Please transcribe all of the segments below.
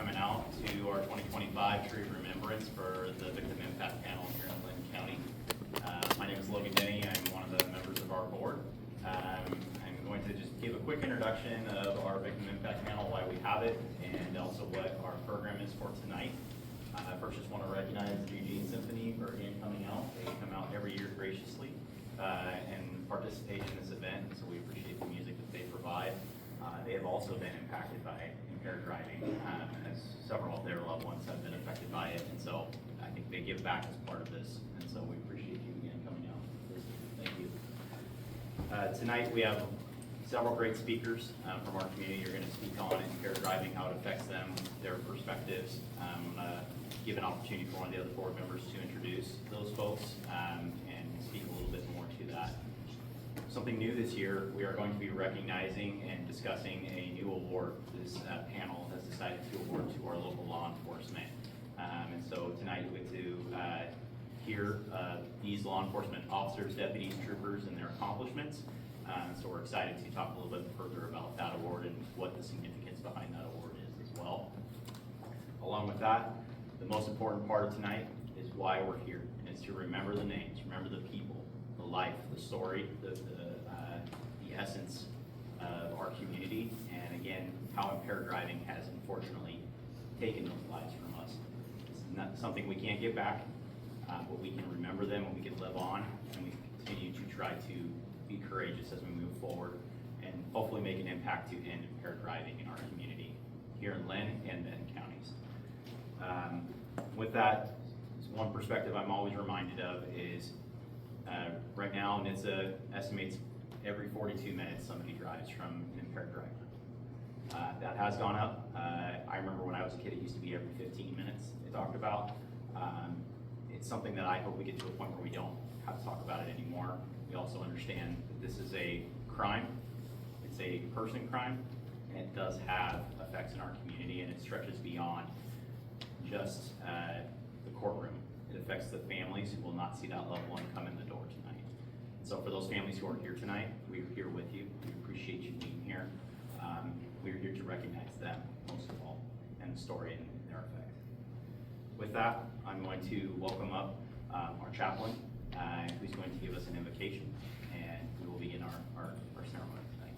coming out to our 2025 Tree of Remembrance for the Victim Impact Panel here in Linn County. My name is Logan Denny. I'm one of the members of our board. I'm going to just give a quick introduction of our Victim Impact Panel, why we have it, and also what our program is for tonight. First, just want to recognize the Eugene Symphony for again coming out. They come out every year graciously and participate in this event, so we appreciate the music that they provide. They have also been impacted by impaired driving, as several of their loved ones have been affected by it, and so I think they give back as part of this, and so we appreciate you again coming out. Thank you. Tonight we have several great speakers from our community. You're going to speak on impaired driving, how it affects them, their perspectives. I'm going to give an opportunity for one of the other board members to introduce those folks and speak a little bit more to that. Something new this year, we are going to be recognizing and discussing a new award. This panel has decided to award to our local law enforcement. And so tonight you get to hear these law enforcement officers, deputies, troopers, and their accomplishments. So we're excited to talk a little bit further about that award and what the significance behind that award is as well. Along with that, the most important part of tonight is why we're here. And it's to remember the names, remember the people, the life, the story, the essence of our community, and again, how impaired driving has unfortunately taken those lives from us. It's not something we can't get back, but we can remember them and we can live on, and we continue to try to be courageous as we move forward and hopefully make an impact to end impaired driving in our community here in Linn and then counties. With that, one perspective I'm always reminded of is right now NHTSA estimates every 42 minutes somebody drives from an impaired driver. That has gone up. I remember when I was a kid it used to be every 15 minutes they talked about. It's something that I hope we get to a point where we don't have to talk about it anymore. We also understand that this is a crime. It's a person crime, and it does have effects in our community, and it stretches beyond just the courtroom. It affects the families who will not see that loved one come in the door tonight. So for those families who are here tonight, we're here with you. We appreciate you being here. We're here to recognize them most of all, and the story and their effect. With that, I'm going to welcome up our chaplain, who's going to give us an invocation, and we will begin our ceremony tonight.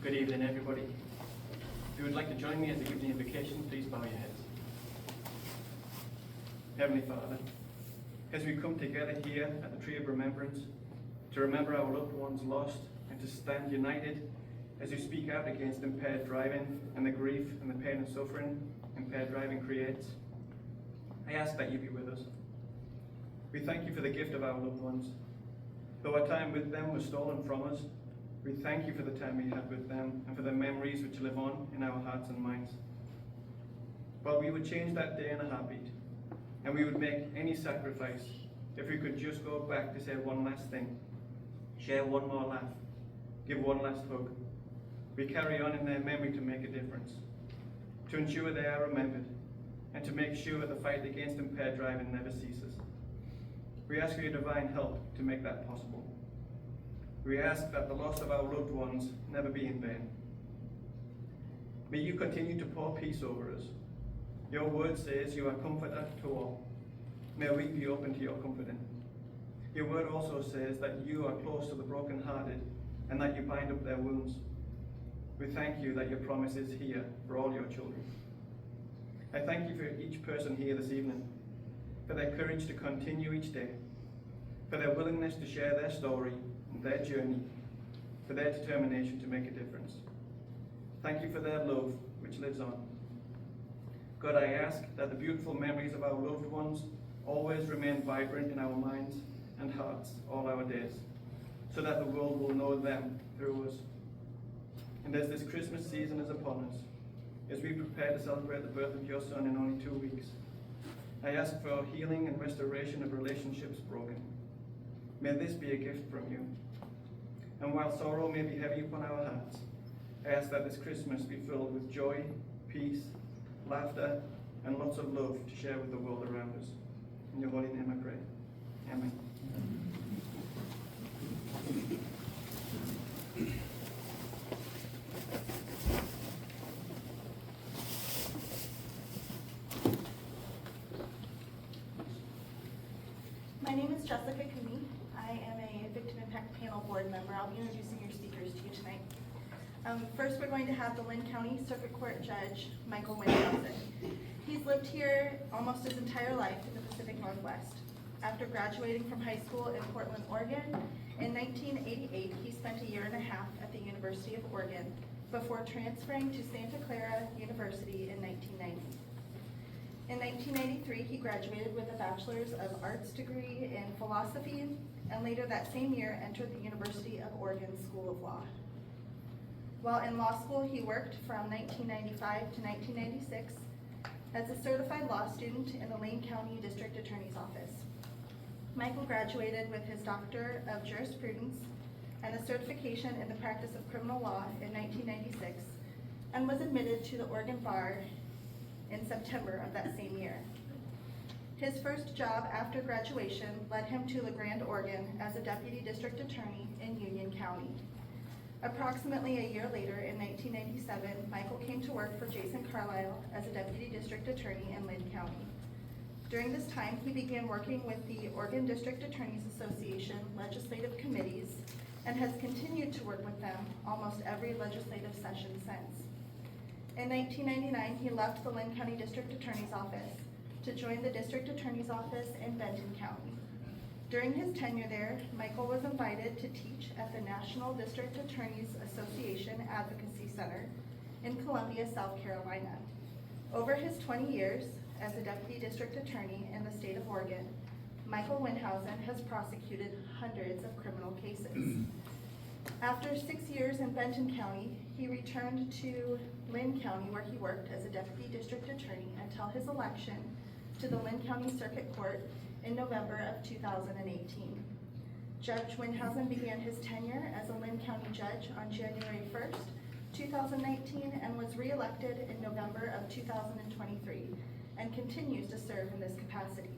Good evening, everybody. If you would like to join me as I give the invocation, please bow your heads. Heavenly Father, as we come together here at the Tree of Remembrance to remember our loved ones lost and to stand united as you speak out against impaired driving and the grief and the pain and suffering impaired driving creates, I ask that you be with us. We thank you for the gift of our loved ones. Though our time with them was stolen from us, we thank you for the time we had with them and for the memories which live on in our hearts and minds. But we would change that day in a heartbeat, and we would make any sacrifice if we could just go back to say one last thing, share one more laugh, give one last hug. We carry on in their memory to make a difference, to ensure they are remembered, and to make sure the fight against impaired driving never ceases. We ask for your divine help to make that possible. We ask that the loss of our loved ones never be in vain. May you continue to pour peace over us. Your word says you are comforter to all. May we be open to your comforting. Your word also says that you are close to the brokenhearted and that you bind up their wounds. We thank you that your promise is here for all your children. I thank you for each person here this evening, for their courage to continue each day, for their willingness to share their story and their journey, for their determination to make a difference. Thank you for their love, which lives on. God, I ask that the beautiful memories of our loved ones always remain vibrant in our minds and hearts all our days, so that the world will know them through us. And as this Christmas season is upon us, as we prepare to celebrate the birth of your Son in only 2 weeks, I ask for healing and restoration of relationships broken. May this be a gift from you. And while sorrow may be heavy upon our hearts, I ask that this Christmas be filled with joy, peace, laughter, and lots of love to share with the world around us. In your holy name I pray. Amen. name is Jessica Cooney. I am a Victim Impact Panel Board member. I'll be introducing your speakers to you tonight. First, we're going to have the Linn County Circuit Court Judge, Michael Winhausen. He's lived here almost his entire life in the Pacific Northwest. After graduating from high school in Portland, Oregon, in 1988, he spent a year and a half at the University of Oregon before transferring to Santa Clara University in 1990. In 1993, he graduated with a Bachelor's of Arts degree in philosophy, and later that same year entered the University of Oregon School of Law. While in law school, he worked from 1995 to 1996 as a certified law student in the Linn County District Attorney's Office. Michael graduated with his Doctor of Jurisprudence and a certification in the practice of criminal law in 1996 and was admitted to the Oregon Bar in September of that same year. His first job after graduation led him to La Grande, Oregon as a Deputy District Attorney in Union County. Approximately a year later, in 1997, Michael came to work for Jason Carlisle as a Deputy District Attorney in Linn County. During this time, he began working with the Oregon District Attorneys Association legislative committees and has continued to work with them almost every legislative session since. In 1999, he left the Linn County District Attorney's Office to join the District Attorney's Office in Benton County. During his tenure there, Michael was invited to teach at the National District Attorneys Association Advocacy Center in Columbia, South Carolina. Over his 20 years as a Deputy District Attorney in the state of Oregon, Michael Winhausen has prosecuted hundreds of criminal cases. After 6 years in Benton County, he returned to Linn County, where he worked as a Deputy District Attorney until his election to the Linn County Circuit Court in November of 2018. Judge Winhausen began his tenure as a Linn County judge on January 1st, 2019, and was re-elected in November of 2023, and continues to serve in this capacity.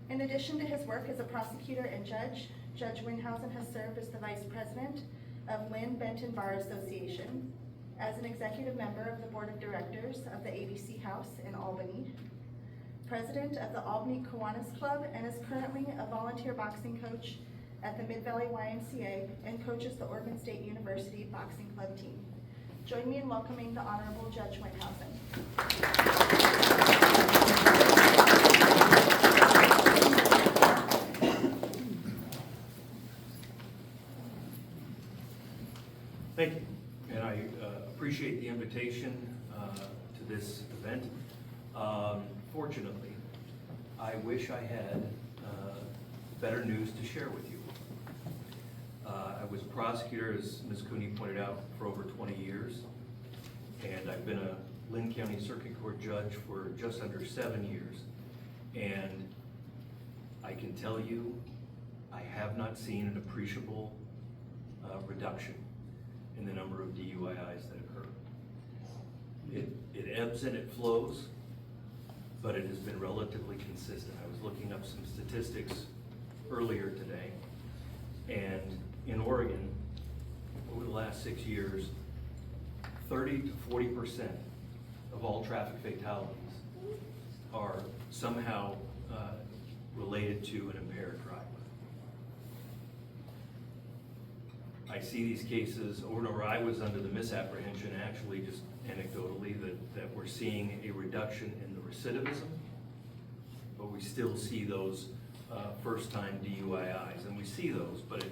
In addition to his work as a prosecutor and judge, Judge Winhausen has served as the Vice President of Linn Benton Bar Association, as an executive member of the Board of Directors of the ABC House in Albany, President of the Albany Kiwanis Club, and is currently a volunteer boxing coach at the Mid-Valley YMCA and coaches the Oregon State University Boxing Club team. Join me in welcoming the Honorable Judge Winhausen. Thank you, and I appreciate the invitation to this event. Fortunately, I wish I had better news to share with you. I was a prosecutor, as Ms. Cooney pointed out, for over 20 years, and I've been a Linn County Circuit Court judge for just under 7 years, and I can tell you I have not seen an appreciable reduction in the number of DUIs that occur. It ebbs and it flows, but it has been relatively consistent. I was looking up some statistics earlier today, and in Oregon, over the last 6 years, 30 to 40% of all traffic fatalities are somehow related to an impaired driver. I see these cases over and over. I was under the misapprehension, actually, just anecdotally, that we're seeing a reduction in the recidivism, but we still see those first-time DUIs, and we see those, but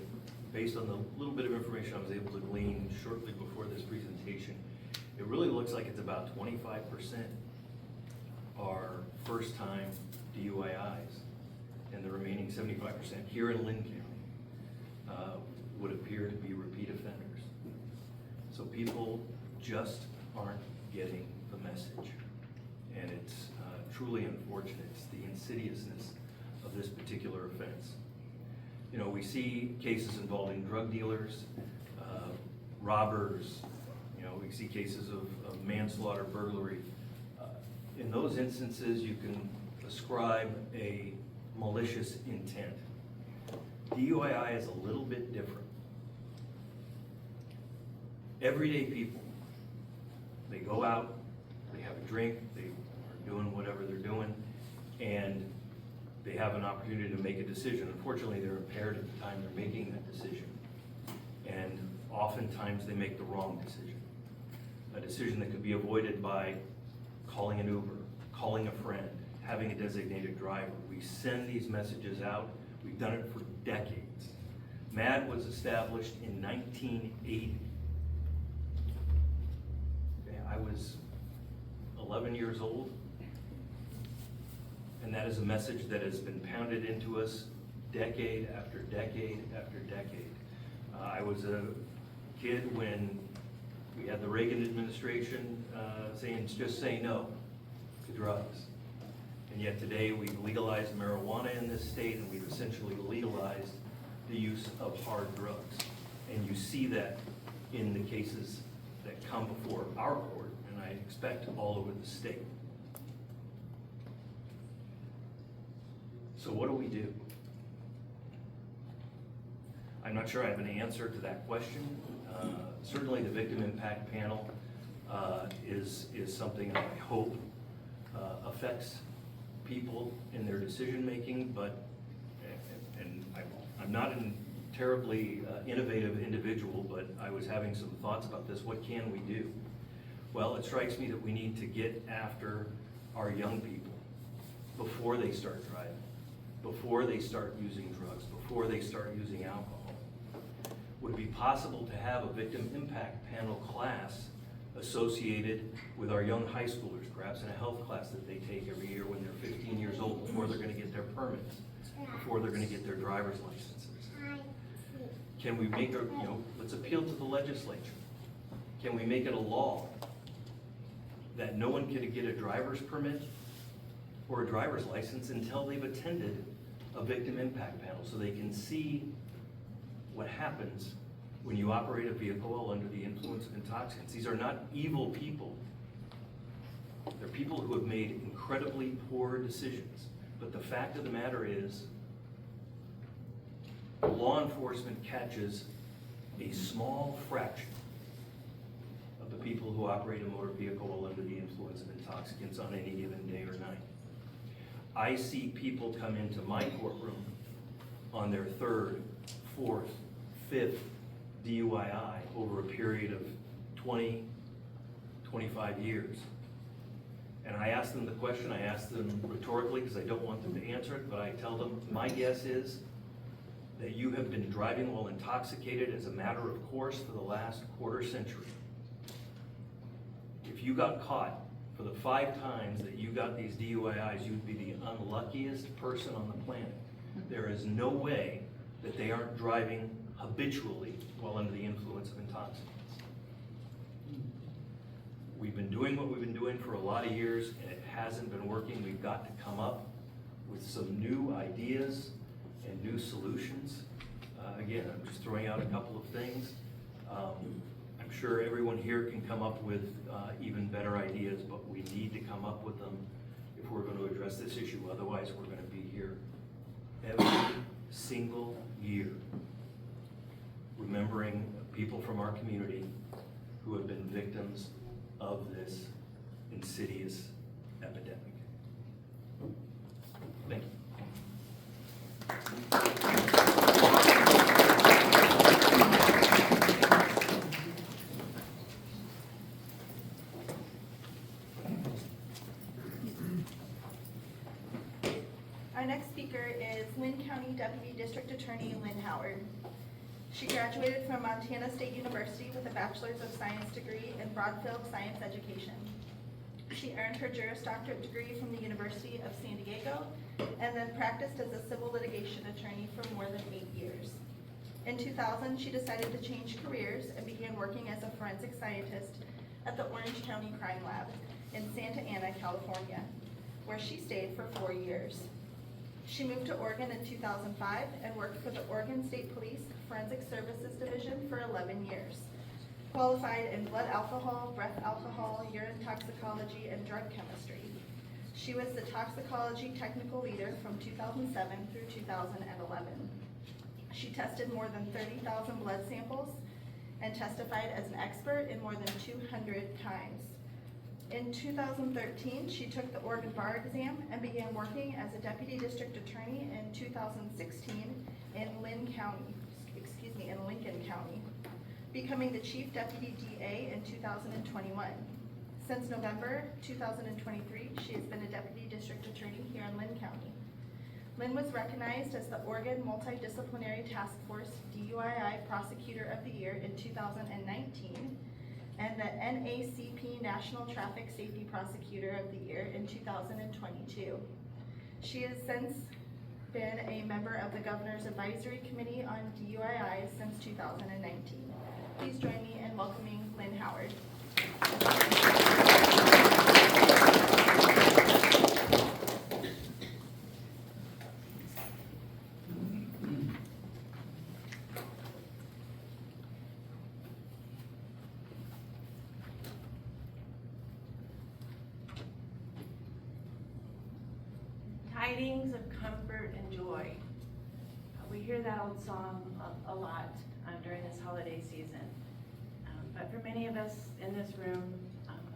based on the little bit of information I was able to glean shortly before this presentation, it really looks like it's about 25% are first-time DUIs, and the remaining 75% here in Linn County would appear to be repeat offenders. So people just aren't getting the message, and it's truly unfortunate. It's the insidiousness of this particular offense. You know, we see cases involving drug dealers, robbers, you know, we see cases of manslaughter, burglary. In those instances, you can ascribe a malicious intent. DUI is a little bit different. Everyday people, they go out, they have a drink, they are doing whatever they're doing, and they have an opportunity to make a decision. Unfortunately, they're impaired at the time they're making that decision. And oftentimes they make the wrong decision. A decision that could be avoided by calling an Uber, calling a friend, having a designated driver. We send these messages out. We've done it for decades. MAD was established in 1980. Okay, I was 11 years old. And that is a message that has been pounded into us decade after decade after decade. I was a kid when we had the Reagan administration saying, just say no to drugs. And yet today we've legalized marijuana in this state, and we've essentially legalized the use of hard drugs. And you see that in the cases that come before our court, and I expect all over the state. So what do we do? I'm not sure I have an answer to that question. Certainly the victim impact panel is something that I hope affects people in their decision making, but, and I'm not a terribly innovative individual, but I was having some thoughts about this. What can we do? Well, it strikes me that we need to get after our young people before they start driving, before they start using drugs, before they start using alcohol. Would it be possible to have a victim impact panel class associated with our young high schoolers, perhaps in a health class that they take every year when they're 15 years old, before they're going to get their permits, before they're going to get their driver's licenses? Can we make a, let's appeal to the legislature. Can we make it a law that no one can get a driver's permit or a driver's license until they've attended a victim impact panel, so they can see what happens when you operate a vehicle while under the influence of intoxicants? These are not evil people. They're people who have made incredibly poor decisions. But the fact of the matter is, law enforcement catches a small fraction of the people who operate a motor vehicle while under the influence of intoxicants on any given day or night. I see people come into my courtroom on their third, fourth, fifth DUI over a period of 20, 25 years. And I ask them the question, I ask them rhetorically because I don't want them to answer it, but I tell them, my guess is that you have been driving while intoxicated as a matter of course for the last quarter century. If you got caught for the 5 times that you got these DUIs, you'd be the unluckiest person on the planet. There is no way that they aren't driving habitually while under the influence of intoxicants. We've been doing what we've been doing for a lot of years, and it hasn't been working. We've got to come up with some new ideas and new solutions. Again, I'm just throwing out a couple of things. I'm sure everyone here can come up with even better ideas, but we need to come up with them if we're going to address this issue. Otherwise, we're going to be here every single year remembering people from our community who have been victims of this insidious epidemic. Thank you. Our next speaker is Linn County Deputy District Attorney Lynn Howard. She graduated from Montana State University with a Bachelor's of Science degree in Broadfield Science Education. She earned her Juris Doctorate degree from the University of San Diego and then practiced as a civil litigation attorney for more than 8 years. In 2000, she decided to change careers and began working as a forensic scientist at the Orange County Crime Lab in Santa Ana, California, where she stayed for 4 years. She moved to Oregon in 2005 and worked for the Oregon State Police Forensic Services Division for 11 years. Qualified in blood alcohol, breath alcohol, urine toxicology, and drug chemistry. She was the toxicology technical leader from 2007 through 2011. She tested more than 30,000 blood samples and testified as an expert in more than 200 times. In 2013, she took the Oregon Bar exam and began working as a deputy district attorney in 2016 in Lincoln County, becoming the chief deputy DA in 2021. Since November 2023, she has been a deputy district attorney here in Linn County. Linn was recognized as the Oregon Multidisciplinary Task Force DUII Prosecutor of the Year in 2019 and the NACP National Traffic Safety Prosecutor of the Year in 2022. She has since been a member of the Governor's Advisory Committee on DUII since 2019. Please join me in welcoming Linn Howard. Tidings of comfort and joy. We hear that old song a lot during this holiday season. But for many of us in this room,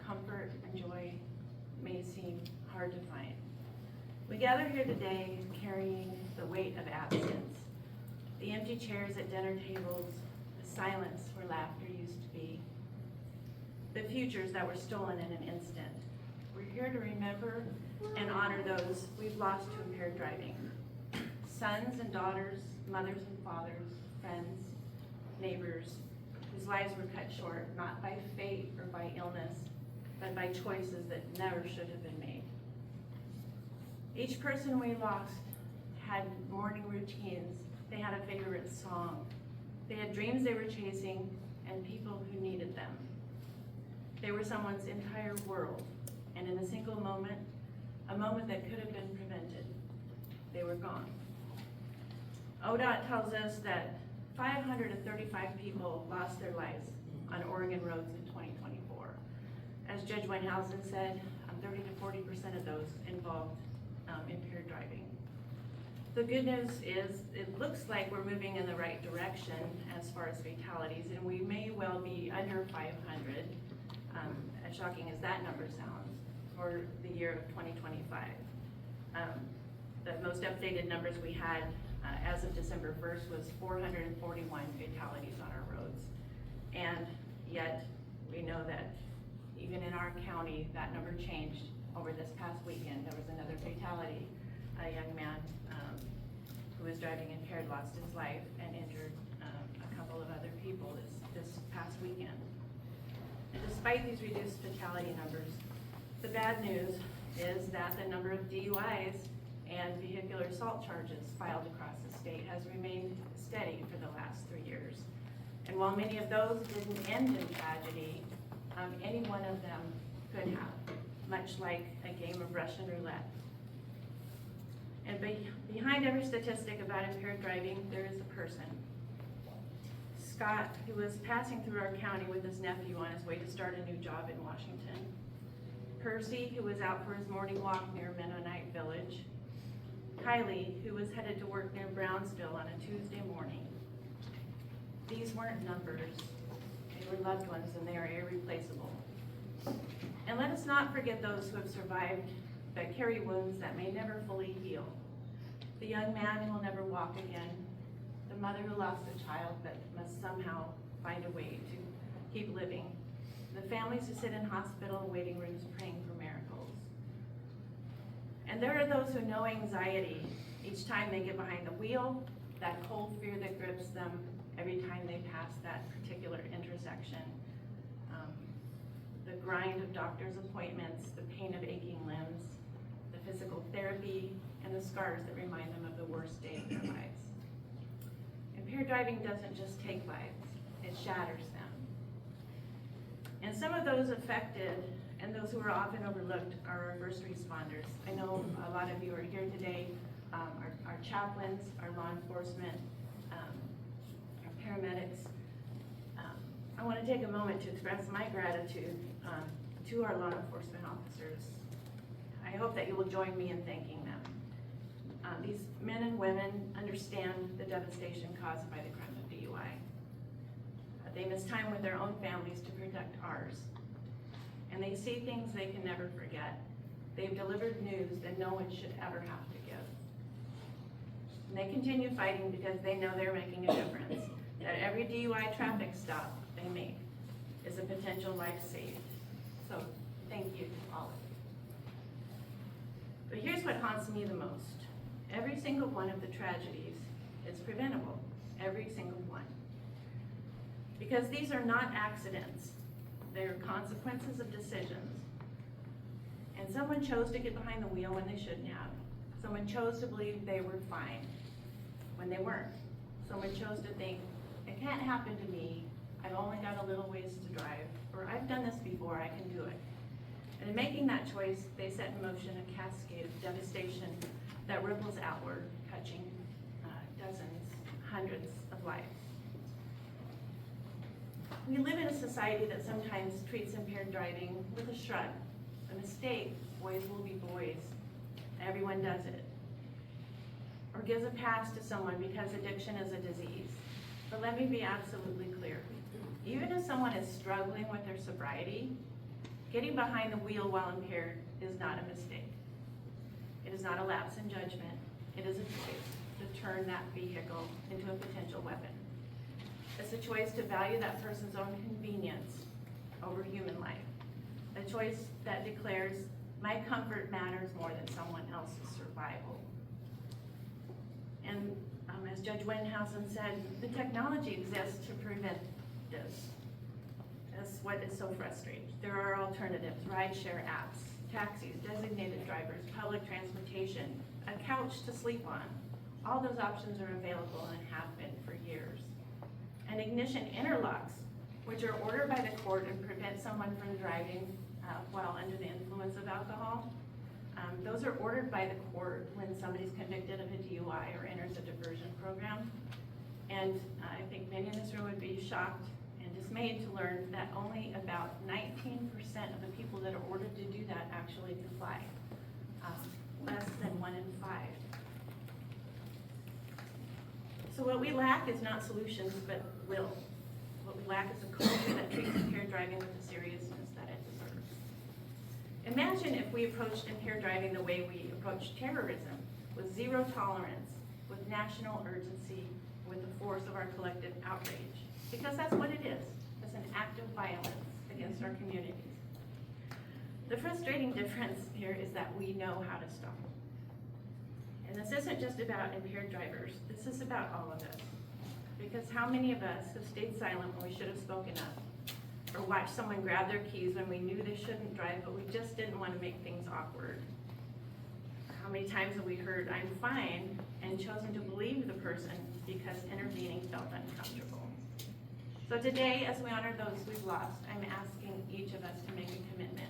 comfort and joy may seem hard to find. We gather here today carrying the weight of absence, the empty chairs at dinner tables, the silence where laughter used to be, the futures that were stolen in an instant. We're here to remember and honor those we've lost to impaired driving. Sons and daughters, mothers and fathers, friends, neighbors, whose lives were cut short, not by fate or by illness, but by choices that never should have been made. Each person we lost had morning routines. They had a favorite song. They had dreams they were chasing and people who needed them. They were someone's entire world, and in a single moment, a moment that could have been prevented, they were gone. ODOT tells us that 535 people lost their lives on Oregon roads in 2024. As Judge Weinhausen said, 30 to 40% of those involved impaired driving. The good news is it looks like we're moving in the right direction as far as fatalities, and we may well be under 500, as shocking as that number sounds, for the year of 2025. The most updated numbers we had as of December 1st was 441 fatalities on our roads. And yet, we know that even in our county, that number changed over this past weekend. There was another fatality. A young man who was driving impaired lost his life and injured a couple of other people this past weekend. And despite these reduced fatality numbers, the bad news is that the number of DUIs and vehicular assault charges filed across the state has remained steady for the last 3 years. And while many of those didn't end in tragedy, any one of them could have, much like a game of Russian roulette. And behind every statistic about impaired driving, there is a person. Scott, who was passing through our county with his nephew on his way to start a new job in Washington. Percy, who was out for his morning walk near Mennonite Village. Kylie, who was headed to work near Brownsville on a Tuesday morning. These weren't numbers, they were loved ones, and they are irreplaceable. And let us not forget those who have survived but carry wounds that may never fully heal. The young man who will never walk again, the mother who lost a child but must somehow find a way to keep living, the families who sit in hospital and waiting rooms praying for miracles. And there are those who know anxiety each time they get behind the wheel, that cold fear that grips them every time they pass that particular intersection. The grind of doctor's appointments, the pain of aching limbs, the physical therapy, and the scars that remind them of the worst day of their lives. Impaired driving doesn't just take lives, it shatters them. And some of those affected and those who are often overlooked are our first responders. I know a lot of you are here today, our chaplains, our law enforcement, our paramedics. I want to take a moment to express my gratitude to our law enforcement officers. I hope that you will join me in thanking them. These men and women understand the devastation caused by the crime of DUI. They miss time with their own families to protect ours. and they see things they can never forget. They've delivered news that no one should ever have to give. And they continue fighting because they know they're making a difference, that every DUI traffic stop they make is a potential life saved. So thank you to all of you. But here's what haunts me the most. Every single one of the tragedies is preventable, every single one. Because these are not accidents, they're consequences of decisions. And someone chose to get behind the wheel when they shouldn't have. Someone chose to believe they were fine when they weren't. Someone chose to think, it can't happen to me, I've only got a little ways to drive, or I've done this before, I can do it. And in making that choice, they set in motion a cascade of devastation that ripples outward, touching dozens, hundreds of lives. We live in a society that sometimes treats impaired driving with a shrug. A mistake, boys will be boys. Everyone does it. Or gives a pass to someone because addiction is a disease. But let me be absolutely clear. Even if someone is struggling with their sobriety, getting behind the wheel while impaired is not a mistake. It is not a lapse in judgment. It is a choice to turn that vehicle into a potential weapon. It's a choice to value that person's own convenience over human life. A choice that declares, my comfort matters more than someone else's survival. And as Judge Wenhausen said, the technology exists to prevent this. That's what is so frustrating. There are alternatives, rideshare apps, taxis, designated drivers, public transportation, a couch to sleep on. All those options are available and have been for years. And ignition interlocks, which are ordered by the court and prevent someone from driving while under the influence of alcohol. Those are ordered by the court when somebody's convicted of a DUI or enters a diversion program. And I think many in this room would be shocked and dismayed to learn that only about 19% of the people that are ordered to do that actually comply. Less than 1 in 5. So what we lack is not solutions, but will. What we lack is a culture that treats impaired driving with the seriousness that it deserves. Imagine if we approached impaired driving the way we approach terrorism, with zero tolerance, with national urgency, with the force of our collective outrage. Because that's what it is. It's an act of violence against our communities. The frustrating difference here is that we know how to stop. And this isn't just about impaired drivers, this is about all of us. Because how many of us have stayed silent when we should have spoken up? Or watched someone grab their keys when we knew they shouldn't drive, but we just didn't want to make things awkward? How many times have we heard, I'm fine, and chosen to believe the person because intervening felt uncomfortable? So today, as we honor those we've lost, I'm asking each of us to make a commitment.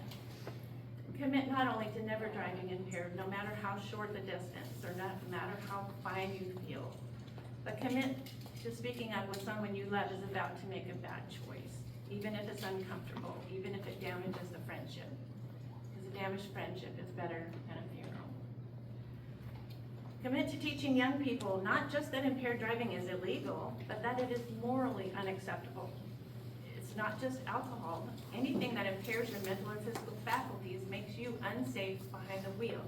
Commit not only to never driving impaired, no matter how short the distance, or no matter how fine you feel, but commit to speaking up when someone you love is about to make a bad choice, even if it's uncomfortable, even if it damages the friendship. Because a damaged friendship is better than a funeral. Commit to teaching young people not just that impaired driving is illegal, but that it is morally unacceptable. It's not just alcohol. Anything that impairs your mental or physical faculties makes you unsafe behind the wheel.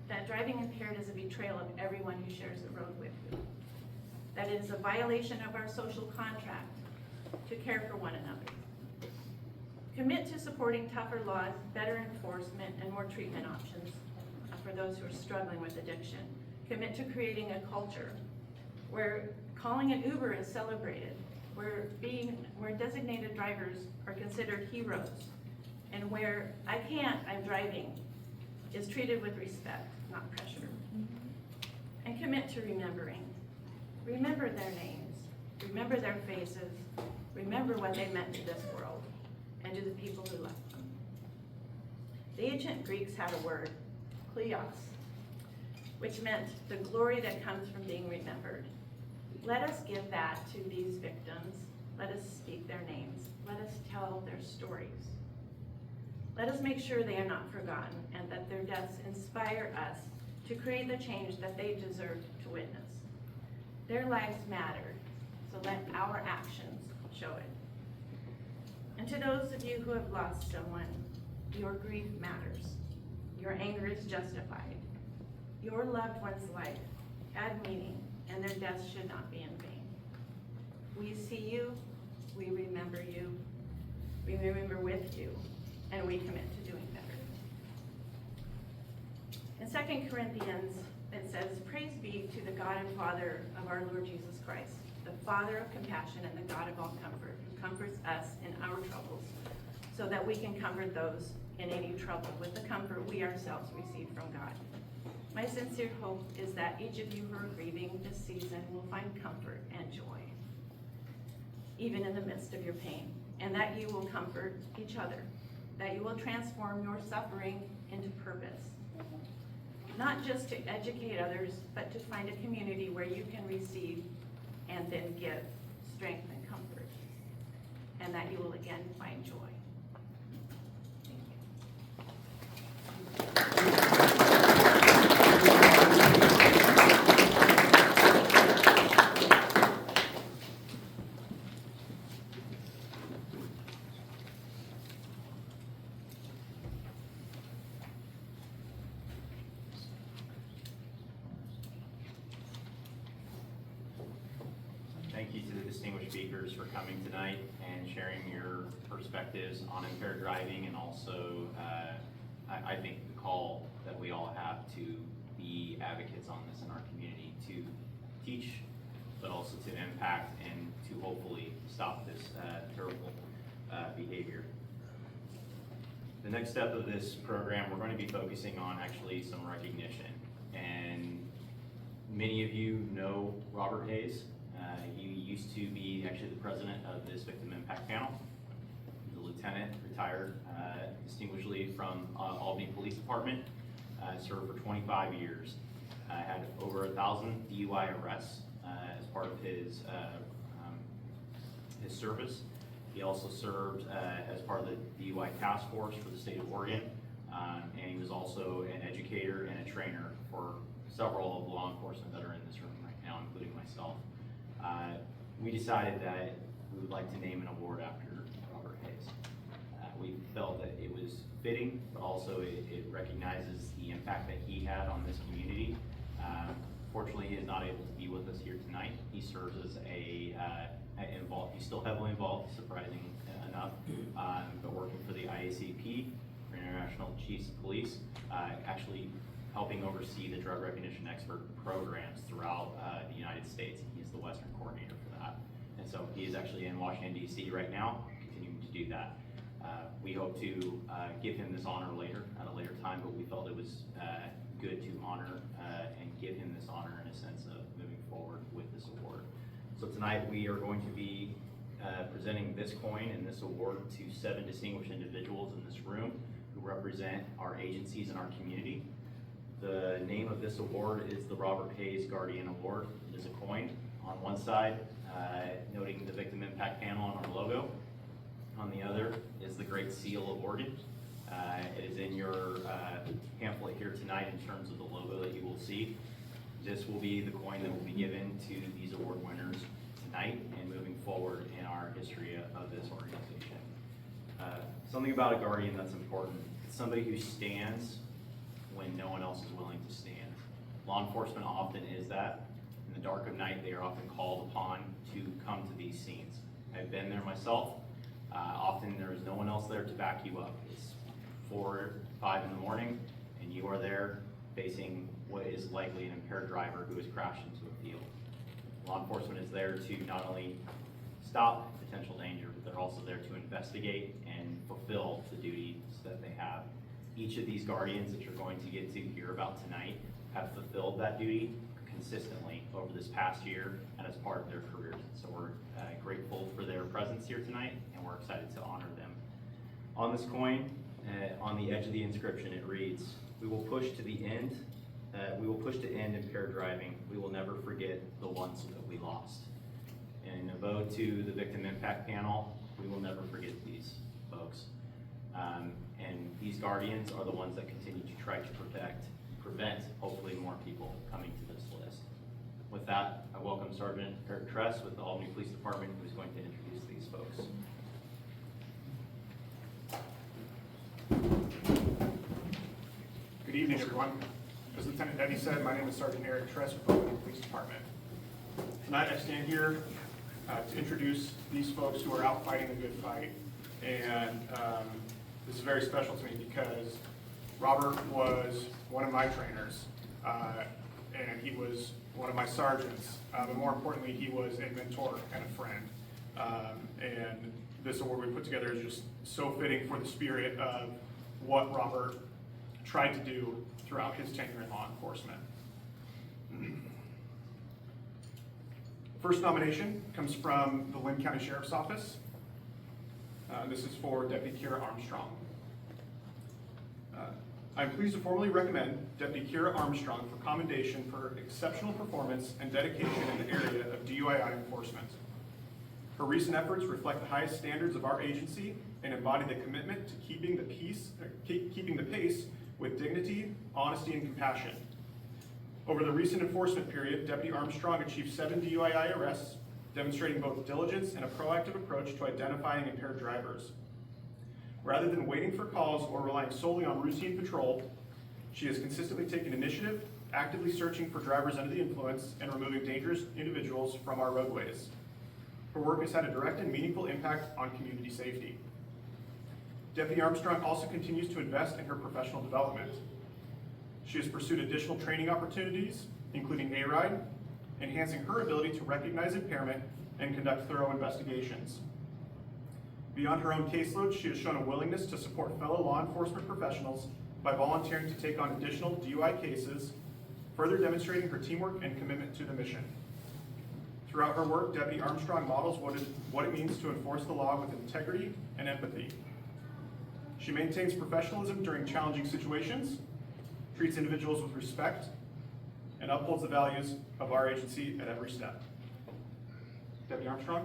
That driving impaired is a betrayal of everyone who shares the road with you. That it is a violation of our social contract to care for one another. Commit to supporting tougher laws, better enforcement, and more treatment options for those who are struggling with addiction. Commit to creating a culture where calling an Uber is celebrated, where designated drivers are considered heroes, and where I can't, I'm driving, is treated with respect, not pressure. And commit to remembering. Remember their names, remember their faces, remember what they meant to this world and to the people who left them. The ancient Greeks had a word, kleos, which meant the glory that comes from being remembered. Let us give that to these victims. Let us speak their names. Let us tell their stories. Let us make sure they are not forgotten and that their deaths inspire us to create the change that they deserve to witness. Their lives matter, so let our actions show it. And to those of you who have lost someone, your grief matters. Your anger is justified. Your loved one's life had meaning, and their death should not be in vain. We see you, we remember you, we remember with you, and we commit to doing better. In 2 Corinthians, it says, "Praise be to the God and Father of our Lord Jesus Christ, the Father of compassion and the God of all comfort, who comforts us in our troubles, so that we can comfort those in any trouble with the comfort we ourselves receive from God. My sincere hope is that each of you who are grieving this season will find comfort and joy, even in the midst of your pain, and that you will comfort each other, that you will transform your suffering into purpose, not just to educate others, but to find a community where you can receive and then give strength and comfort, and that you will again find joy." Thank you to the distinguished speakers for coming tonight and sharing your perspectives on impaired driving, and also I think the call that we all have to be advocates on this in our community, to teach, but also to impact and to hopefully stop this terrible behavior. The next step of this program, we're going to be focusing on actually some recognition. And many of you know Robert Hayes. He used to be actually the president of this victim impact panel. He's a lieutenant, retired distinguishedly from Albany Police Department, served for 25 years, had over 1,000 DUI arrests as part of his service. He also served as part of the DUI task force for the state of Oregon, and he was also an educator and a trainer for several of the law enforcement that are in this room right now, including myself. We decided that we would like to name an award after Robert Hayes. We felt that it was fitting, but also it recognizes the impact that he had on this community. Fortunately, he is not able to be with us here tonight. He serves as he's still heavily involved, surprising enough, but working for the IACP, for International Chiefs of Police, actually helping oversee the drug recognition expert programs throughout the United States. He's the Western coordinator for that. And so he is actually in Washington, D.C. right now, continuing to do that. We hope to give him this honor later, at a later time, but we felt it was good to honor and give him this honor in a sense of moving forward with this award. So tonight we are going to be presenting this coin and this award to 7 distinguished individuals in this room who represent our agencies and our community. The name of this award is the Robert Hayes Guardian Award. It is a coin on one side, noting the Victim Impact Panel on our logo. On the other is the Great Seal of Oregon. It is in your pamphlet here tonight in terms of the logo that you will see. This will be the coin that will be given to these award winners tonight and moving forward in our history of this organization. Something about a guardian that's important. It's somebody who stands when no one else is willing to stand. Law enforcement often is that. In the dark of night, they are often called upon to come to these scenes. I've been there myself. Often there is no one else there to back you up. It's 4 or 5 in the morning, and you are there facing what is likely an impaired driver who has crashed into a field. Law enforcement is there to not only stop potential danger, but they're also there to investigate and fulfill the duties that they have. Each of these guardians that you're going to get to hear about tonight have fulfilled that duty consistently over this past year and as part of their careers. So we're grateful for their presence here tonight, and we're excited to honor them. On this coin, on the edge of the inscription, it reads, "We will push to the end. We will push to end impaired driving. We will never forget the ones that we lost." And a vote to the Victim Impact Panel, we will never forget these folks. And these guardians are the ones that continue to try to prevent hopefully more people coming to this list. With that, I welcome Sergeant Eric Tress with the Albany Police Department, who is going to introduce these folks. evening, everyone. As Lieutenant Debbie said, my name is Sergeant Eric Tress with the Linn Police Department. Tonight I stand here to introduce these folks who are out fighting a good fight. And this is very special to me because Robert was one of my trainers, and he was one of my sergeants, but more importantly, he was a mentor and a friend. And this award we put together is just so fitting for the spirit of what Robert tried to do throughout his tenure in law enforcement. First nomination comes from the Linn County Sheriff's Office. This is for Deputy Kira Armstrong. I'm pleased to formally recommend Deputy Kira Armstrong for commendation for exceptional performance and dedication in the area of DUI enforcement. Her recent efforts reflect the highest standards of our agency and embody the commitment to keeping the pace with dignity, honesty, and compassion. Over the recent enforcement period, Deputy Armstrong achieved 7 DUI arrests, demonstrating both diligence and a proactive approach to identifying impaired drivers. Rather than waiting for calls or relying solely on routine patrol, she has consistently taken initiative, actively searching for drivers under the influence and removing dangerous individuals from our roadways. Her work has had a direct and meaningful impact on community safety. Deputy Armstrong also continues to invest in her professional development. She has pursued additional training opportunities, including A-Ride, enhancing her ability to recognize impairment and conduct thorough investigations. Beyond her own caseload, she has shown a willingness to support fellow law enforcement professionals by volunteering to take on additional DUI cases, further demonstrating her teamwork and commitment to the mission. Throughout her work, Deputy Armstrong models what it means to enforce the law with integrity and empathy. She maintains professionalism during challenging situations, treats individuals with respect, and upholds the values of our agency at every step. Deputy Armstrong.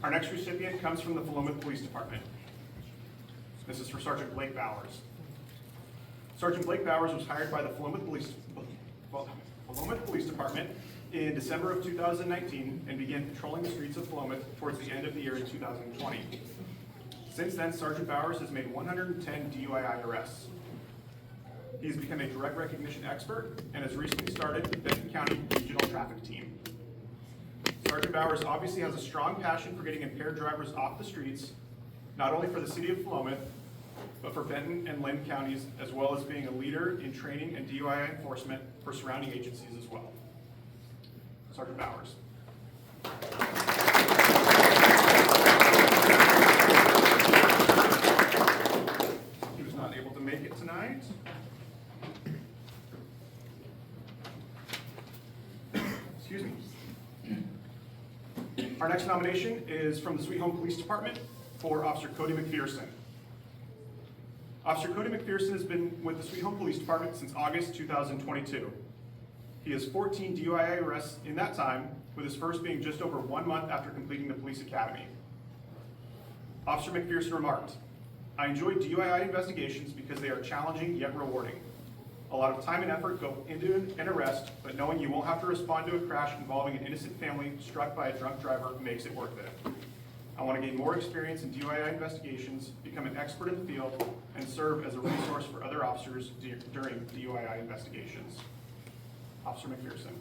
Our next recipient comes from the Philomath Police Department. This is for Sergeant Blake Bowers. Sergeant Blake Bowers was hired by the Philomath Police Department in December of 2019 and began patrolling the streets of Philomath towards the end of the year in 2020. Since then, Sergeant Bowers has made 110 DUI arrests. He has become a direct recognition expert and has recently started the Benton County Regional Traffic Team. Sergeant Bowers obviously has a strong passion for getting impaired drivers off the streets, not only for the city of Philomath, but for Benton and Linn counties, as well as being a leader in training and DUI enforcement for surrounding agencies as well. Sergeant Bowers. He was not able to make it tonight. Excuse me. Our next nomination is from the Sweet Home Police Department for Officer Cody McPherson. Officer Cody McPherson has been with the Sweet Home Police Department since August 2022. He has 14 DUI arrests in that time, with his first being just over 1 month after completing the police academy. Officer McPherson remarked, "I enjoy DUI investigations because they are challenging yet rewarding. A lot of time and effort go into an arrest, but knowing you won't have to respond to a crash involving an innocent family struck by a drunk driver makes it worth it. I want to gain more experience in DUI investigations, become an expert in the field, and serve as a resource for other officers during DUI investigations." Officer McPherson.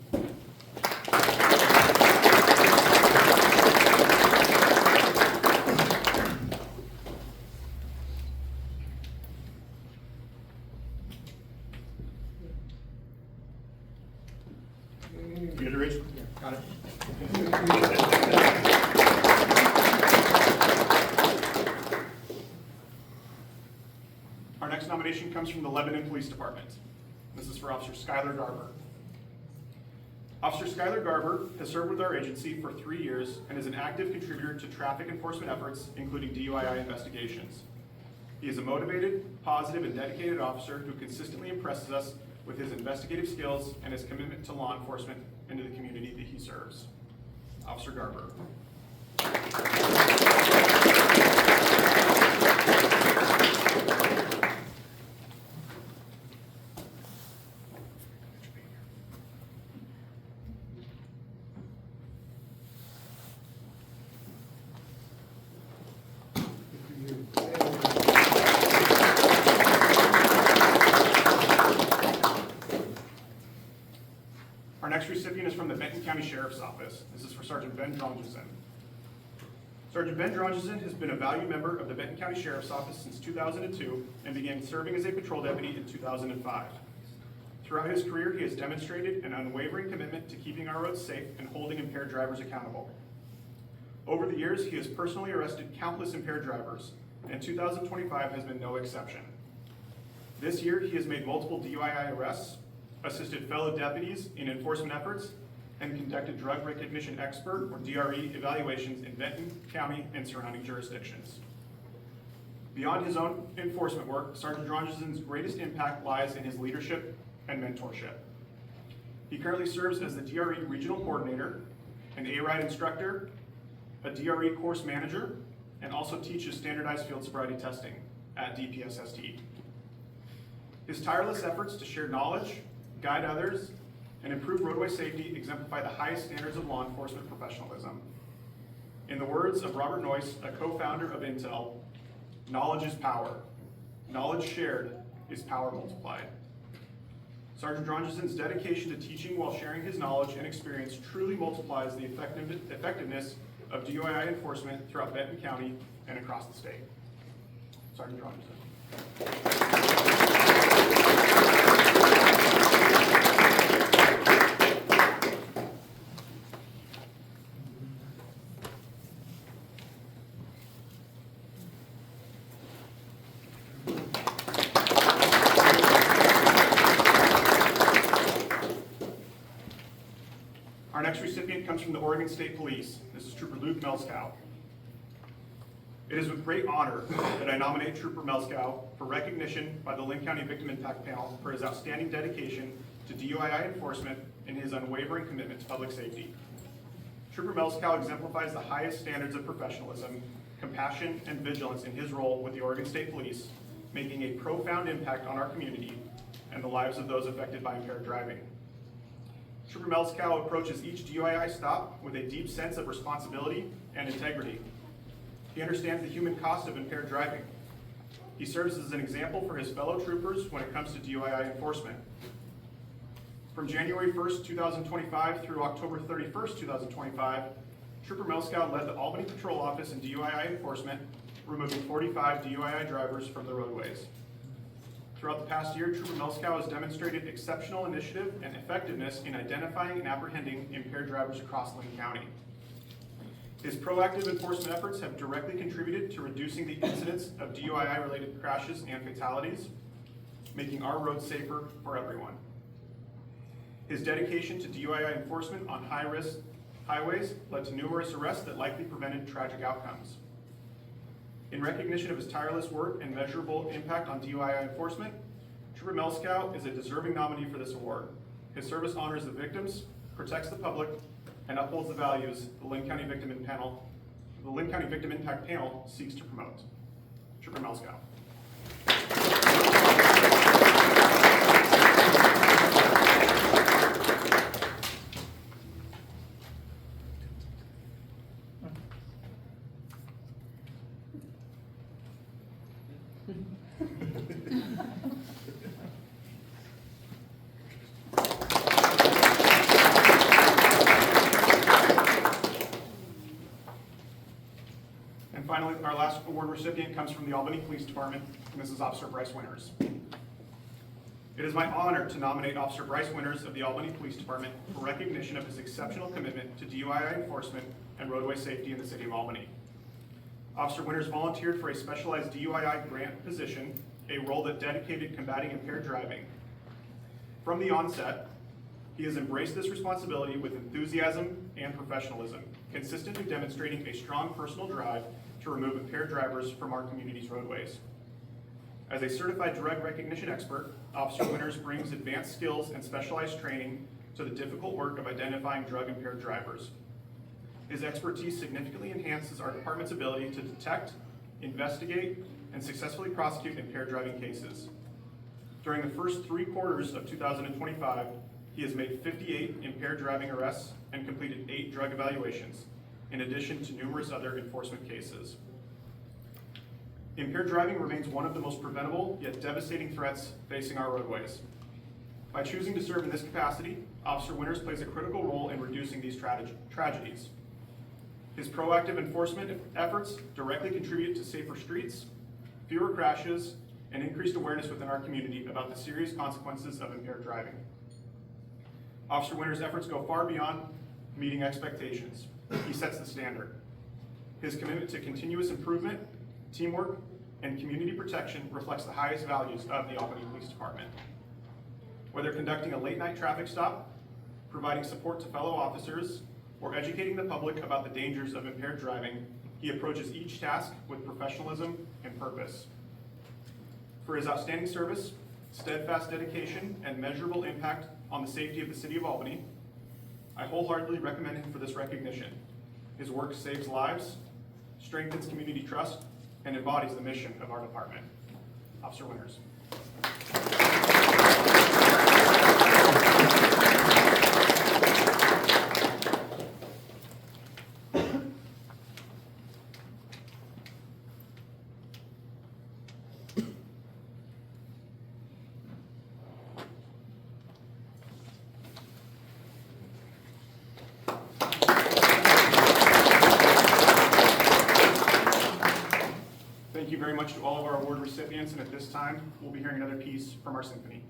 You good to reach? Got it. Our next nomination comes from the Lebanon Police Department. This is for Officer Skylar Garber. Officer Skylar Garber has served with our agency for 3 years and is an active contributor to traffic enforcement efforts, including DUII investigations. He is a motivated, positive, and dedicated officer who consistently impresses us with his investigative skills and his commitment to law enforcement and to the community that he serves. Officer Garber. Our next recipient is from the Benton County Sheriff's Office. This is for Sergeant Ben Drongeson. Sergeant Ben Drongeson has been a valued member of the Benton County Sheriff's Office since 2002 and began serving as a patrol deputy in 2005. Throughout his career, he has demonstrated an unwavering commitment to keeping our roads safe and holding impaired drivers accountable. Over the years, he has personally arrested countless impaired drivers, and 2025 has been no exception. This year, he has made multiple DUII arrests, assisted fellow deputies in enforcement efforts, and conducted drug recognition expert, or DRE, evaluations in Benton County and surrounding jurisdictions. Beyond his own enforcement work, Sergeant Drongeson's greatest impact lies in his leadership and mentorship. He currently serves as the DRE Regional Coordinator, an A-RIDE instructor, a DRE course manager, and also teaches standardized field sobriety testing at DPSST. His tireless efforts to share knowledge, guide others, and improve roadway safety exemplify the highest standards of law enforcement professionalism. In the words of Robert Noyce, a co-founder of Intel, knowledge is power. Knowledge shared is power multiplied. Sergeant Drongeson's dedication to teaching while sharing his knowledge and experience truly multiplies the effectiveness of DUII enforcement throughout Benton County and across the state. Sergeant Drongeson. Our next recipient comes from the Oregon State Police. This is Trooper Luke Melskow. It is with great honor that I nominate Trooper Melskow for recognition by the Linn County Victim Impact Panel for his outstanding dedication to DUII enforcement and his unwavering commitment to public safety. Trooper Melskow exemplifies the highest standards of professionalism, compassion, and vigilance in his role with the Oregon State Police, making a profound impact on our community and the lives of those affected by impaired driving. Trooper Melskow approaches each DUII stop with a deep sense of responsibility and integrity. He understands the human cost of impaired driving. He serves as an example for his fellow troopers when it comes to DUII enforcement. From January 1st, 2025 through October 31st, 2025, Trooper Melskow led the Albany Patrol Office in DUII enforcement, removing 45 DUII drivers from the roadways. Throughout the past year, Trooper Melskow has demonstrated exceptional initiative and effectiveness in identifying and apprehending impaired drivers across Linn County. His proactive enforcement efforts have directly contributed to reducing the incidence of DUII-related crashes and fatalities, making our roads safer for everyone. His dedication to DUII enforcement on high-risk highways led to numerous arrests that likely prevented tragic outcomes. In recognition of his tireless work and measurable impact on DUII enforcement, Trooper Melskow is a deserving nominee for this award. His service honors the victims, protects the public, and upholds the values the Linn County Victim Impact Panel seeks to promote. Trooper Melskow. And finally, our last award recipient comes from the Albany Police Department, and this is Officer Bryce Winters. It is my honor to nominate Officer Bryce Winters of the Albany Police Department for recognition of his exceptional commitment to DUII enforcement and roadway safety in the city of Albany. Officer Winters volunteered for a specialized DUII grant position a role that dedicated combating impaired driving. From the onset, he has embraced this responsibility with enthusiasm and professionalism, consistently demonstrating a strong personal drive to remove impaired drivers from our community's roadways. As a certified drug recognition expert, Officer Winters brings advanced skills and specialized training to the difficult work of identifying drug-impaired drivers. His expertise significantly enhances our department's ability to detect, investigate, and successfully prosecute impaired driving cases. During the first 3 quarters of 2025, he has made 58 impaired driving arrests and completed 8 drug evaluations, in addition to numerous other enforcement cases. Impaired driving remains one of the most preventable yet devastating threats facing our roadways. By choosing to serve in this capacity, Officer Winters plays a critical role in reducing these tragedies. His proactive enforcement efforts directly contribute to safer streets, fewer crashes, and increased awareness within our community about the serious consequences of impaired driving. Officer Winters' efforts go far beyond meeting expectations. He sets the standard. His commitment to continuous improvement, teamwork, and community protection reflects the highest values of the Albany Police Department. Whether conducting a late-night traffic stop, providing support to fellow officers, or educating the public about the dangers of impaired driving, he approaches each task with professionalism and purpose. For his outstanding service, steadfast dedication, and measurable impact on the safety of the City of Albany, I wholeheartedly recommend him for this recognition. His work saves lives, strengthens community trust, and embodies the mission of our department. Officer Winters. Thank you very much to all of our award recipients, and at this time, we'll be hearing another piece from our symphony.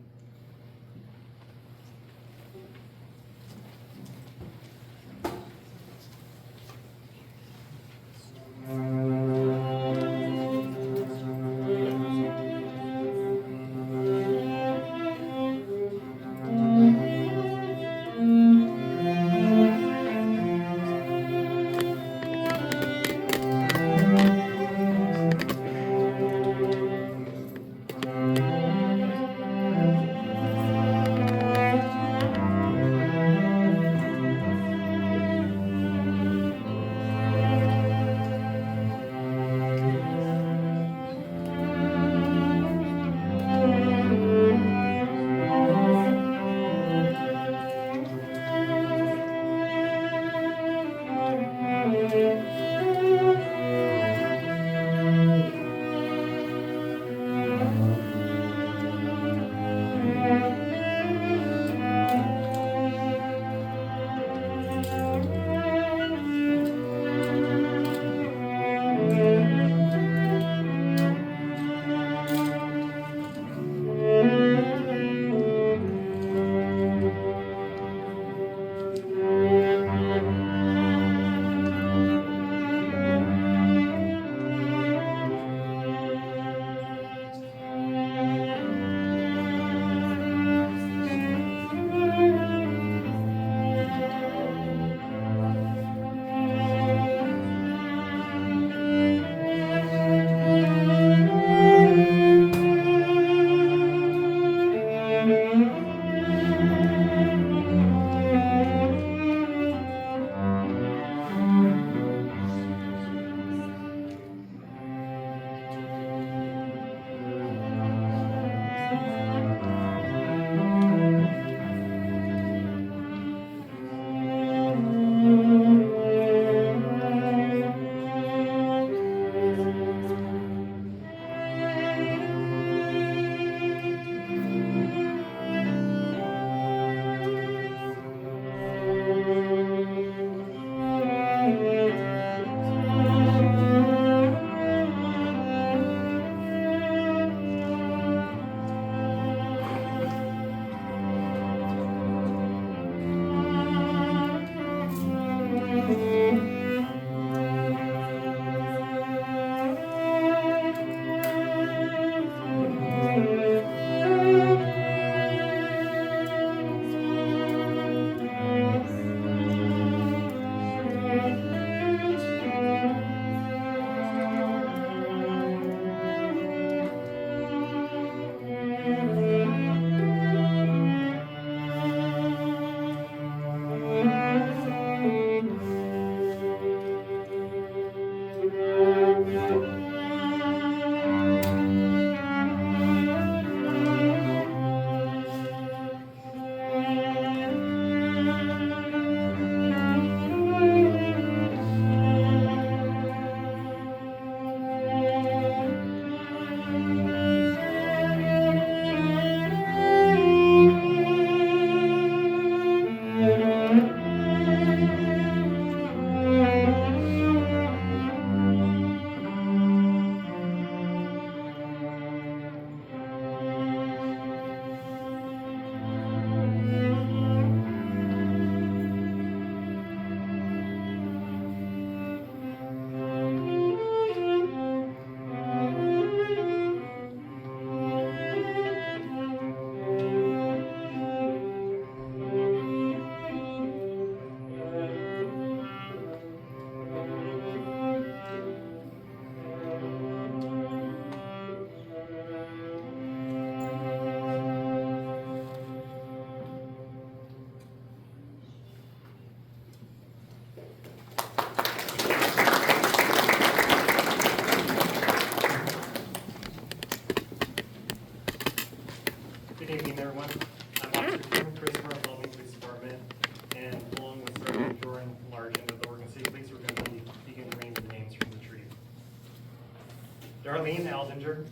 Aldinger,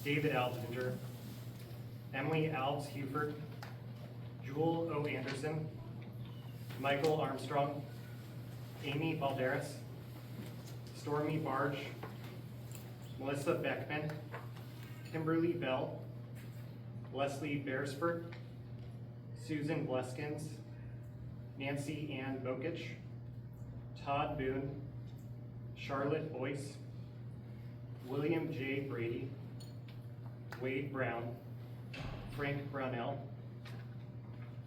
David Aldinger, Emily Alves Huford, Jewel O. Anderson, Michael Armstrong, Amy Balderas, Stormy Barge, Melissa Beckman, Kimberly Bell, Leslie Beresford, Susan Bleskins, Nancy Ann Bokich, Todd Boone, Charlotte Boyce, William J. Brady, Wade Brown, Frank Brownell,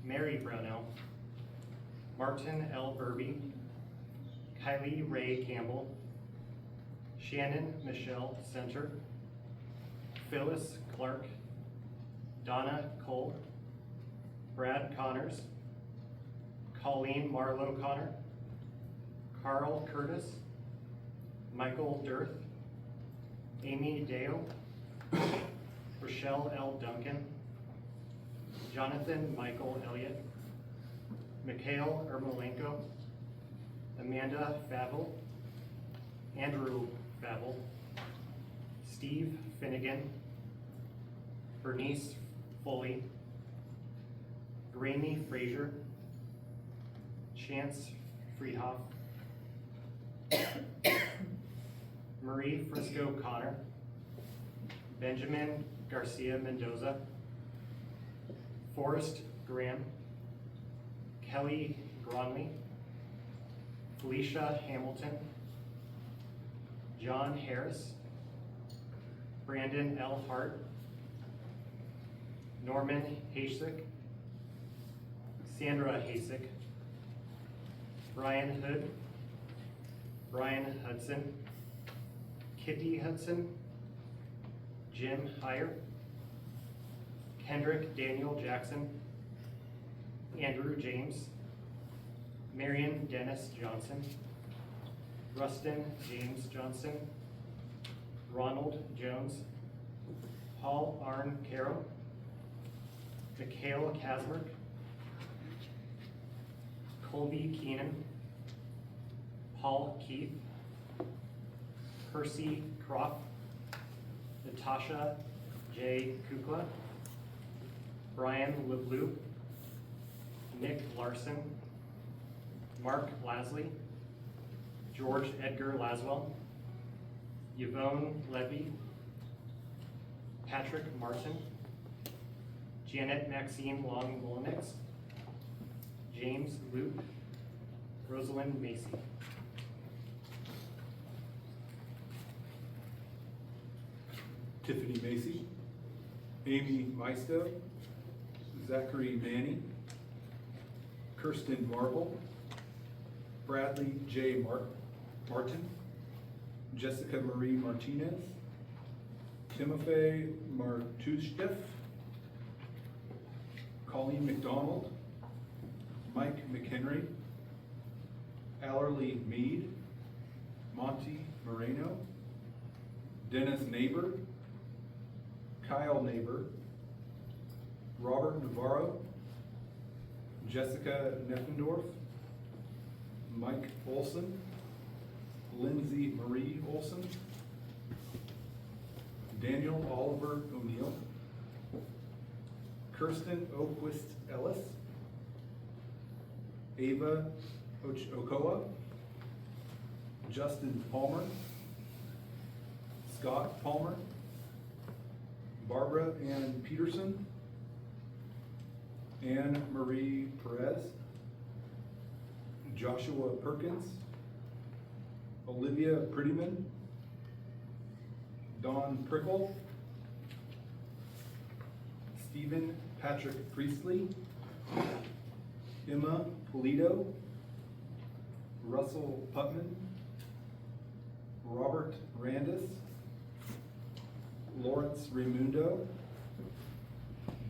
Mary Brownell, Martin L. Burby, Kylie Ray Campbell, Shannon Michelle Center, Phyllis Clark, Donna Cole, Brad Connors, Colleen Marlowe Connor, Carl Curtis, Michael Dirth, Amy Dale, Rochelle L. Duncan, Jonathan Michael Elliott, Mikhail Ermolenko, Amanda Favell, Andrew Favell, Steve Finnegan, Bernice Foley, Grammy Frazier, Chance Friedhoff, Marie Frisco Connor, Benjamin Garcia Mendoza, Forrest Graham, Kelly Gronley, Felicia Hamilton, John Harris, Brandon L. Hart, Norman Hasek, Sandra Hasek, Brian Hood, Brian Hudson, Kitty Hudson, Jim Heyer, Kendrick Daniel Jackson, Andrew James, Marion Dennis Johnson, Rustin James Johnson, Ronald Jones, Paul Arn Carroll, Mikhail Kasmerk, Colby Keenan, Paul Keith, Percy Croft, Natasha J. Kukla, Brian LeBlue, Nick Larson, Mark Lasley, George Edgar Laswell, Yvonne Levy, Patrick Martin, Janet Maxine Long Mullenix, James Luke, Rosalind Macy. Tiffany Macy, Amy Maisto, Zachary Manning, Kirsten Marble, Bradley J. Martin, Jessica Marie Martinez, Timofey Martushkev, Colleen McDonald, Mike McHenry, Allerly Mead, Monty Moreno, Dennis Neighbor, Kyle Neighbor, Robert Navarro, Jessica Neffendorf, Mike Olson, Lindsay Marie Olson, Daniel Oliver O'Neill, Kirsten Oquist Ellis, Ava Okoa, Justin Palmer, Scott Palmer, Barbara Ann Peterson, Anne Marie Perez, Joshua Perkins, Olivia Prettyman, Don Prickle, Stephen Patrick Priestley, Emma Polito, Russell Putman, Robert Randis, Lawrence Raimundo,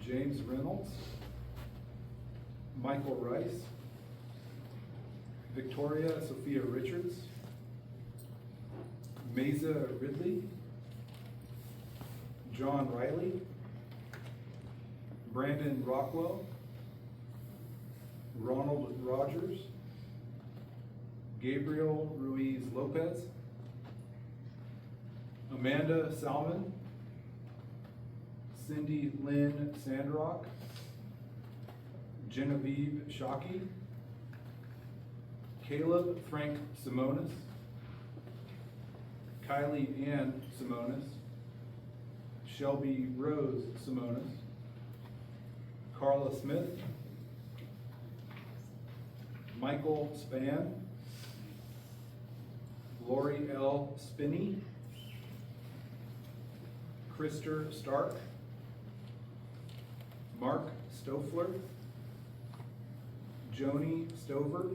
James Reynolds, Michael Rice, Victoria Sophia Richards, Mesa Ridley, John Riley, Brandon Rockwell, Ronald Rogers, Gabriel Ruiz Lopez, Amanda Salmon, Cindy Lynn Sandrock, Genevieve Shockey, Caleb Frank Simonis, Kylie Ann Simonis, Shelby Rose Simonis, Carla Smith, Michael Spann, Lori L. Spinney, Krister Stark, Mark Stofler, Joni Stover,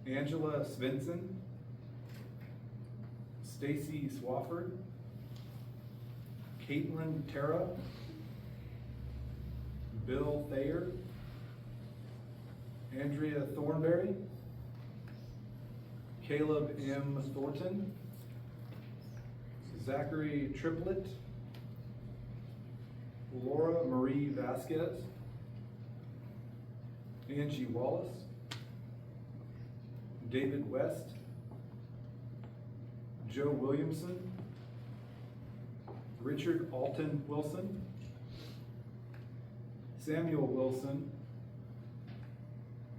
Angela Svensson, Stacy Swafford, Caitlin Terra, Bill Thayer, Andrea Thornberry, Caleb M. Thornton, Zachary Triplett, Laura Marie Vasquez, Angie Wallace, David West, Joe Williamson, Richard Alton Wilson, Samuel Wilson,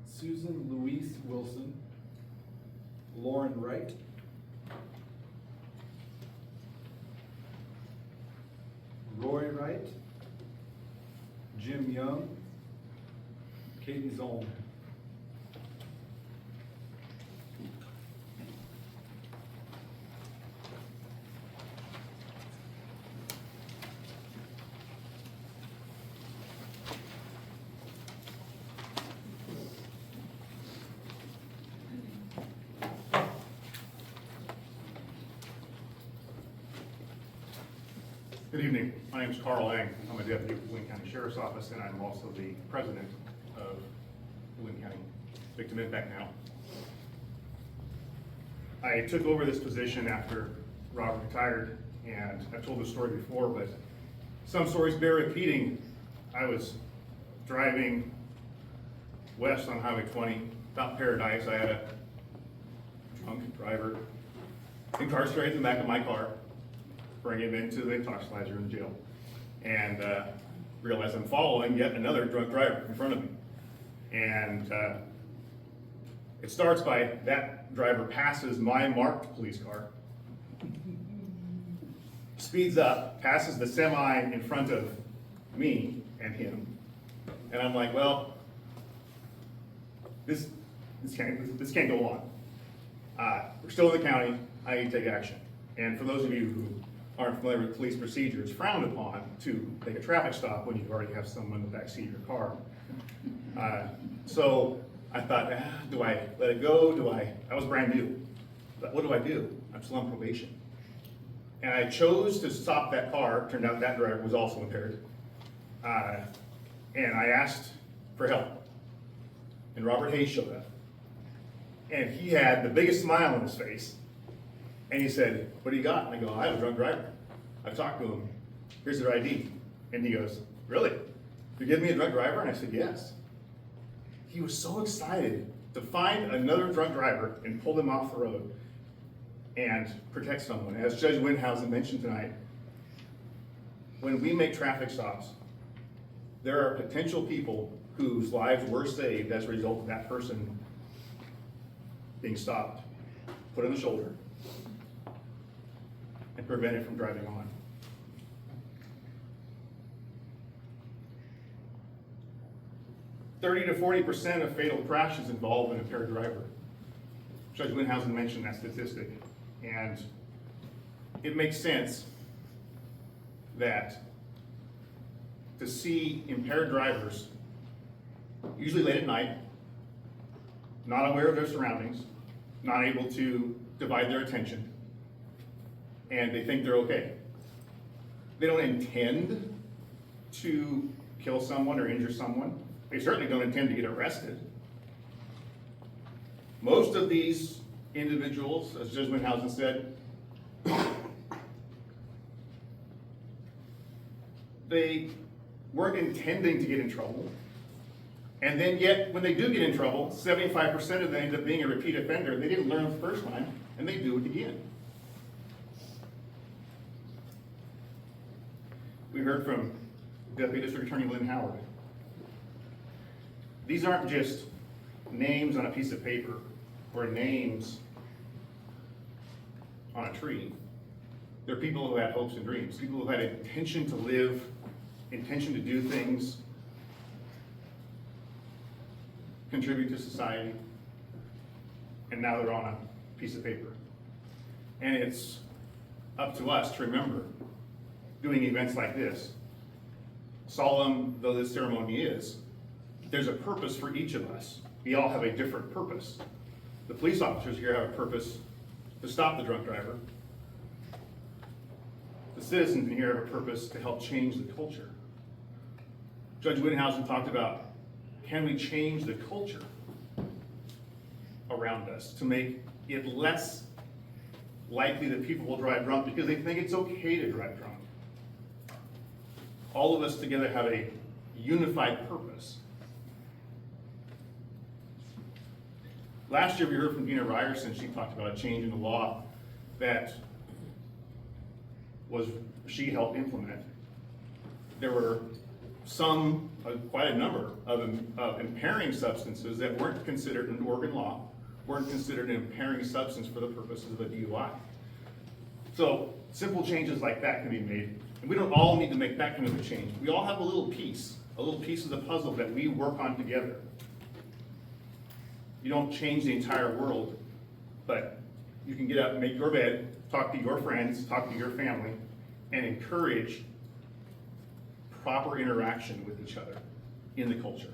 Susan Louise Wilson, Lauren Wright, Roy Wright, Jim Young, Katie Zollman. Good evening. My name is Carl Lang. I'm a deputy with the Linn County Sheriff's Office, and I'm also the president of the Linn County Victim Impact Panel. I took over this position after Robert retired, and I've told this story before, but some stories bear repeating. I was driving west on Highway 20, about Paradise. I had a drunk driver incarcerated in the back of my car, bring him into the toxicalizer in jail, and realize I'm following yet another drunk driver in front of me. And it starts by that driver passes my marked police car, speeds up, passes the semi in front of me and him, and I'm like, well, this can't go on. We're still in the county. I need to take action. And for those of you who aren't familiar with police procedure, it's frowned upon to take a traffic stop when you already have someone in the back seat of your car. So I thought, do I let it go? I was brand new. But what do I do? I'm still on probation. And I chose to stop that car. Turned out that driver was also impaired. And I asked for help. And Robert Hayes showed up. And he had the biggest smile on his face. And he said, what do you got? And I go, I have a drunk driver. I've talked to him. Here's their ID. And he goes, really? You give me a drunk driver? And I said, yes. He was so excited to find another drunk driver and pull them off the road and protect someone. As Judge Windhausen mentioned tonight, when we make traffic stops, there are potential people whose lives were saved as a result of that person being stopped, put on the shoulder, and prevented from driving on. "30% to 40% of fatal crashes involve an impaired driver." Judge Windhausen mentioned that statistic, and it makes sense that to see impaired drivers, usually late at night, not aware of their surroundings, not able to divide their attention, and they think they're okay. They don't intend to kill someone or injure someone. They certainly don't intend to get arrested. Most of these individuals, as Judge Windhausen said, they weren't intending to get in trouble. And then yet, when they do get in trouble, 75% of them end up being a repeat offender. They didn't learn the first time, and they do it again. We heard from Deputy District Attorney Linn Howard. These aren't just names on a piece of paper or names on a tree. They're people who had hopes and dreams, people who had intention to live, intention to do things, contribute to society, and now they're on a piece of paper. And it's up to us to remember doing events like this, solemn though this ceremony is, there's a purpose for each of us. We all have a different purpose. The police officers here have a purpose to stop the drunk driver. The citizens in here have a purpose to help change the culture. Judge Wittenhausen talked about, can we change the culture around us to make it less likely that people will drive drunk because they think it's okay to drive drunk. All of us together have a unified purpose. Last year we heard from Dina Ryerson. She talked about a change in the law that she helped implement. There were quite a number of impairing substances that weren't considered in Oregon law, weren't considered an impairing substance for the purposes of a DUI. So simple changes like that can be made. And we don't all need to make that kind of a change. We all have a little piece of the puzzle that we work on together. You don't change the entire world, but you can get up, make your bed, talk to your friends, talk to your family, and encourage proper interaction with each other in the culture.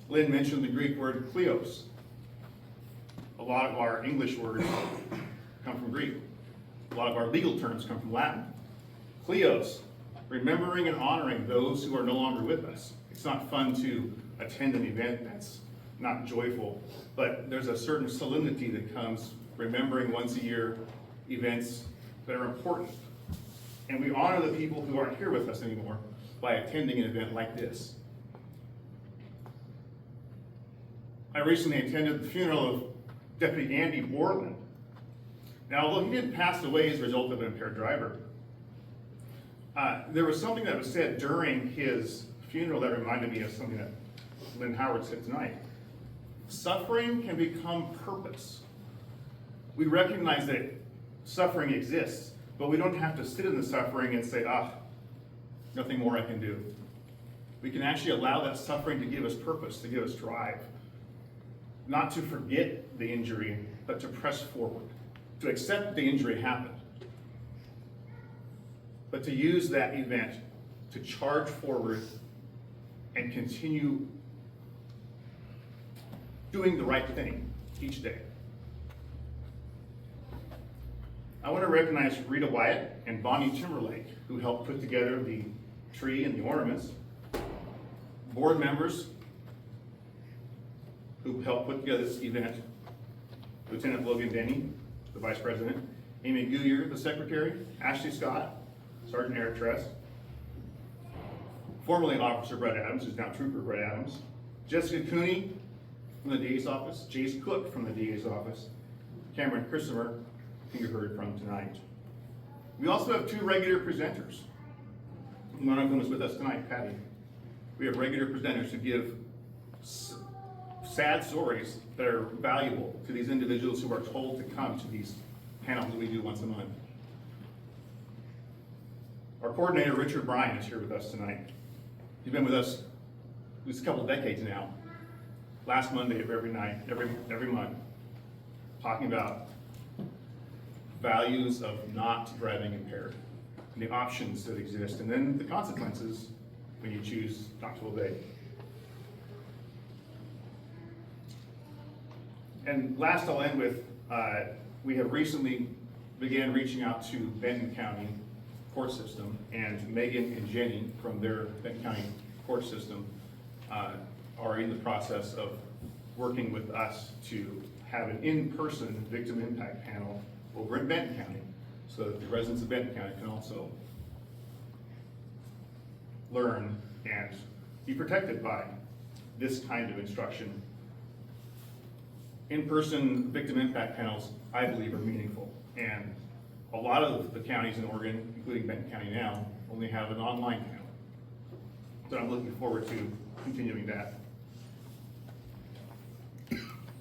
Linn mentioned the Greek word kleos. A lot of our English words come from Greek. A lot of our legal terms come from Latin. Kleos, remembering and honoring those who are no longer with us. It's not fun to attend an event that's not joyful, but there's a certain solemnity that comes remembering once a year events that are important. And we honor the people who aren't here with us anymore by attending an event like this. I recently attended the funeral of Deputy Andy Borland. Now, although he didn't pass away as a result of an impaired driver, there was something that was said during his funeral that reminded me of something that Linn Howard said tonight. Suffering can become purpose. We recognize that suffering exists, but we don't have to sit in the suffering and say, nothing more I can do. We can actually allow that suffering to give us purpose, to give us drive. Not to forget the injury, but to press forward, to accept the injury happened, but to use that event to charge forward and continue doing the right thing each day. I want to recognize Rita Wyatt and Bonnie Timberlake, who helped put together the tree and the ornaments, board members who helped put together this event, Lieutenant Logan Denny, the Vice President, Amy Guyer, the Secretary, Ashley Scott, Sergeant Eric Tress, formerly Officer Brett Adams, who's now Trooper Brett Adams, Jessica Cooney from the DA's office, Jace Cook from the DA's office, Cameron Christopher, who you heard from tonight. We also have two regular presenters. One of them is with us tonight, Patty. We have regular presenters who give sad stories that are valuable to these individuals who are told to come to these panels that we do once a month. Our coordinator, Richard Bryan, is here with us tonight. He's been with us at least a couple of decades now. Last Monday of every month, talking about values of not driving impaired and the options that exist, and then the consequences when you choose not to obey. And last, I'll end with, we have recently began reaching out to Benton County court system, and Megan and Jenny from their Benton County court system are in the process of working with us to have an in-person victim impact panel over in Benton County, so that the residents of Benton County can also learn and be protected by this kind of instruction in-person victim impact panels, I believe, are meaningful. And a lot of the counties in Oregon, including Benton County now, only have an online panel. So I'm looking forward to continuing that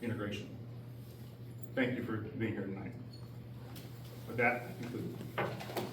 integration. Thank you for being here tonight. With that, I conclude.